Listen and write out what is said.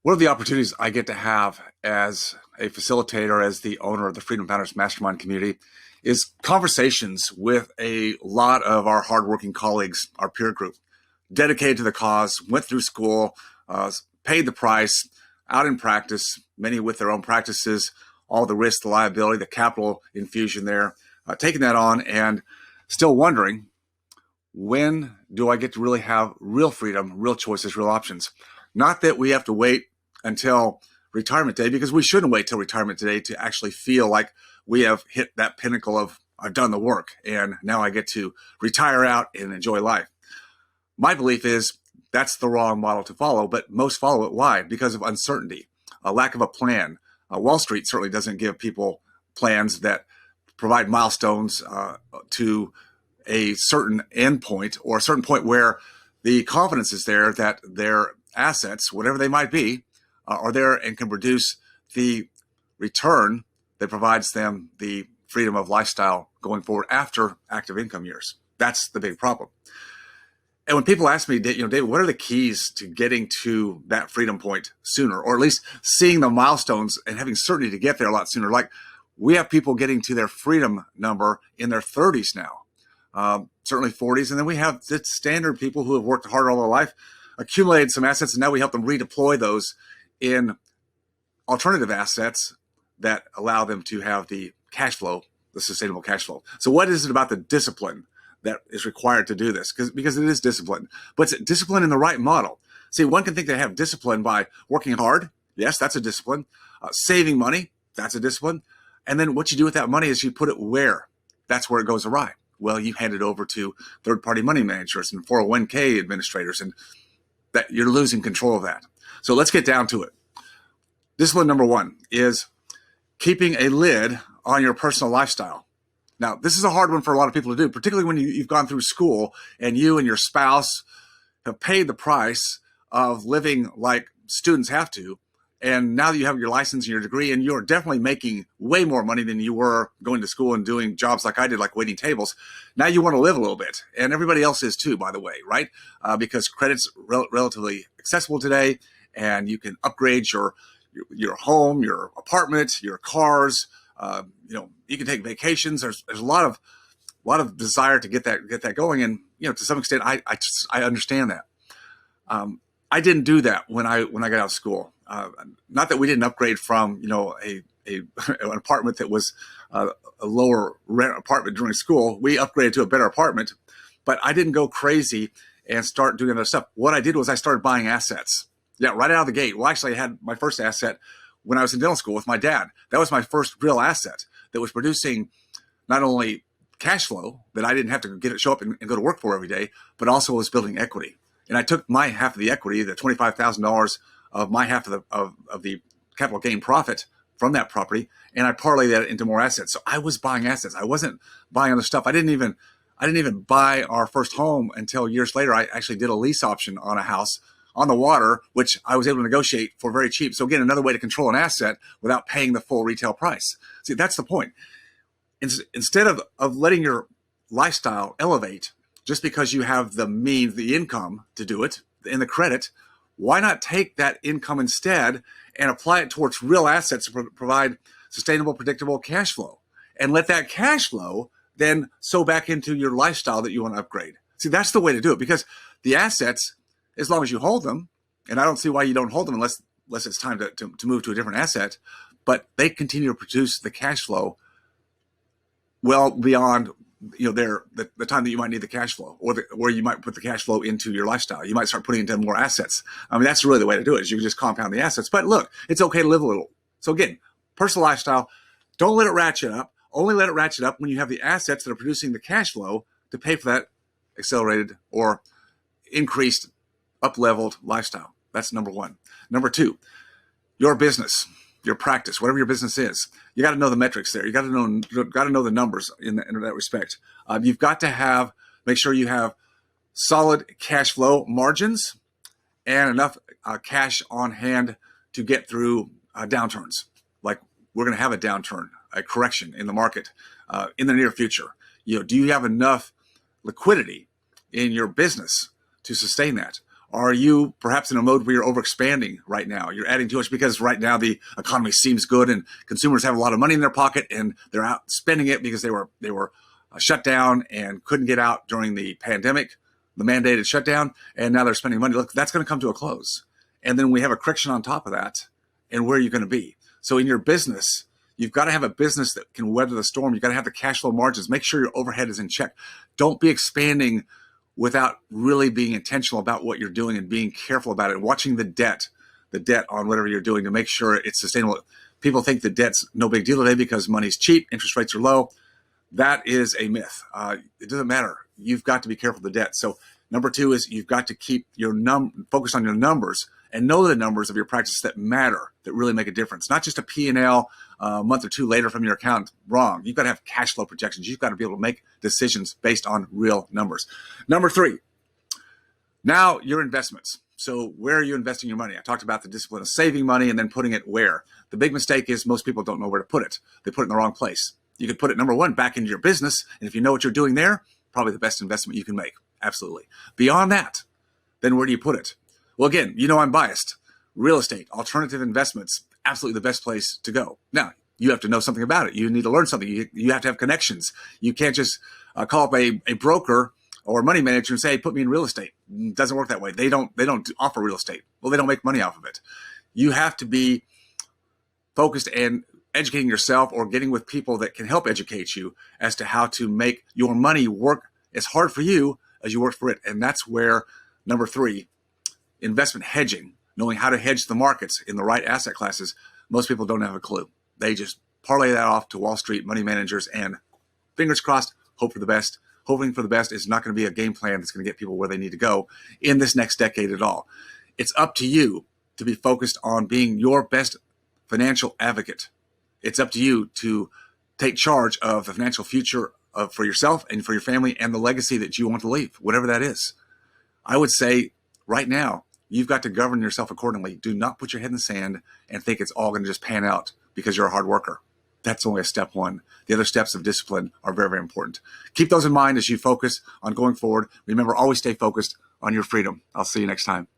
One of the opportunities I get to have as a facilitator, as the owner of the Freedom Founders Mastermind community, is conversations with a lot of our hardworking colleagues, our peer group, dedicated to the cause, went through school, paid the price, out in practice, many with their own practices, all the risk, the liability, the capital infusion there, taking that on and still wondering, when do I get to really have real freedom, real choices, real options? Not that we have to wait until retirement day, because we shouldn't wait till retirement day to actually feel like we have hit that pinnacle of I've done the work and now I get to retire out and enjoy life. My belief is that's the wrong model to follow, but most follow it. Why? Because of uncertainty, a lack of a plan. Wall Street certainly doesn't give people plans that provide milestones to a certain endpoint or a certain point where the confidence is there that their assets, whatever they might be, are there and can produce the return that provides them the freedom of lifestyle going forward after active income years. That's the big problem. And when people ask me, David, what are the keys to getting to that freedom point sooner, or at least seeing the milestones and having certainty to get there a lot sooner? Like, we have people getting to their freedom number in their 30s now, certainly 40s. And then we have the standard people who have worked hard all their life, accumulated some assets, and now we help them redeploy those in alternative assets that allow them to have the cash flow, the sustainable cash flow. So what is it about the discipline that is required to do this? Because it is discipline, but it's discipline in the right model. See, one can think they have discipline by working hard. Yes, that's a discipline. Saving money, that's a discipline. And then what you do with that money is you put it where? That's where it goes awry. Well, you hand it over to third-party money managers and 401k administrators, and that you're losing control of that. So let's get down to it. Discipline number one is keeping a lid on your personal lifestyle. Now, this is a hard one for a lot of people to do, particularly when you've gone through school and you and your spouse have paid the price of living like students have to. And now that you have your license and your degree, and you're definitely making way more money than you were going to school and doing jobs like I did, like waiting tables. Now you want to live a little bit. And everybody else is too, by the way, right? Because credit's relatively accessible today, and you can upgrade your home, your apartment, your cars. You can take vacations. There's a lot of desire to get that going, and to some extent, I understand that. I didn't do that when I got out of school. Not that we didn't upgrade from an apartment that was a lower rent apartment during school. We upgraded to a better apartment, but I didn't go crazy and start doing other stuff. What I did was I started buying assets. Yeah, right out of the gate. Well, actually, I had my first asset when I was in dental school with my dad. That was my first real asset that was producing not only cash flow that I didn't have to show up and go to work for every day, but also was building equity. And I took my half of the equity, the $25,000 of my half of the capital gain profit from that property, and I parlayed that into more assets. So I was buying assets. I wasn't buying other stuff. I didn't even buy our first home until years later. I actually did a lease option on a house on the water, which I was able to negotiate for very cheap. So again, another way to control an asset without paying the full retail price. See, that's the point. Instead of letting your lifestyle elevate just because you have the means, the income to do it, and the credit, why not take that income instead and apply it towards real assets to provide sustainable, predictable cash flow, and let that cash flow then sow back into your lifestyle that you want to upgrade? See, that's the way to do it, because the assets, as long as you hold them, and I don't see why you don't hold them unless it's time to move to a different asset, but they continue to produce the cash flow well beyond the time that you might need the cash flow, or where you might put the cash flow into your lifestyle. You might start putting into more assets. I mean, that's really the way to do it, is you just compound the assets. But look, it's okay to live a little. So again, personal lifestyle, don't let it ratchet up. Only let it ratchet up when you have the assets that are producing the cash flow to pay for that accelerated or increased up-leveled lifestyle. That's number one. Number two, your business, your practice, whatever your business is, you got to know the metrics there. You got to know the numbers in that respect. You've got to make sure you have solid cash flow margins and enough cash on hand to get through downturns. Like, we're going to have a downturn, a correction in the market in the near future. Do you have enough liquidity in your business to sustain that? Are you perhaps in a mode where you're overexpanding right now? You're adding too much because right now the economy seems good and consumers have a lot of money in their pocket and they're out spending it because they were shut down and couldn't get out during the pandemic, the mandated shutdown, and now they're spending money. Look, that's going to come to a close. And then we have a correction on top of that. And where are you going to be? So in your business, you've got to have a business that can weather the storm. You've got to have the cash flow margins. Make sure your overhead is in check. Don't be expanding without really being intentional about what you're doing and being careful about it, and watching the debt on whatever you're doing to make sure it's sustainable. People think the debt's no big deal today because money's cheap, interest rates are low. That is a myth. It doesn't matter. You've got to be careful of the debt. So number 2 is you've got to keep your focus on your numbers and know the numbers of your practice that matter, that really make a difference. Not just a P&L a month or 2 later from your account. Wrong. You've got to have cash flow projections. You've got to be able to make decisions based on real numbers. Number 3, now your investments. So where are you investing your money? I talked about the discipline of saving money and then putting it where. The big mistake is most people don't know where to put it. They put it in the wrong place. You could put it, number 1, back into your business. And if you know what you're doing there, probably the best investment you can make. Absolutely. Beyond that, then where do you put it? Well, again, I'm biased. Real estate, alternative investments, absolutely the best place to go. Now, you have to know something about it. You need to learn something. You have to have connections. You can't just call up a broker or money manager and say, hey, put me in real estate. It doesn't work that way. They don't offer real estate. Well, they don't make money off of it. You have to be focused and educating yourself or getting with people that can help educate you as to how to make your money work as hard for you as you work for it. And that's where number 3, investment hedging, knowing how to hedge the markets in the right asset classes. Most people don't have a clue. They just parlay that off to Wall Street money managers and fingers crossed, hope for the best. Hoping for the best is not going to be a game plan that's going to get people where they need to go in this next decade at all. It's up to you to be focused on being your best financial advocate. It's up to you to take charge of the financial future for yourself and for your family and the legacy that you want to leave, whatever that is. I would say right now, you've got to govern yourself accordingly. Do not put your head in the sand and think it's all going to just pan out because you're a hard worker. That's only a step 1. The other steps of discipline are very, very important. Keep those in mind as you focus on going forward. Remember, always stay focused on your freedom. I'll see you next time.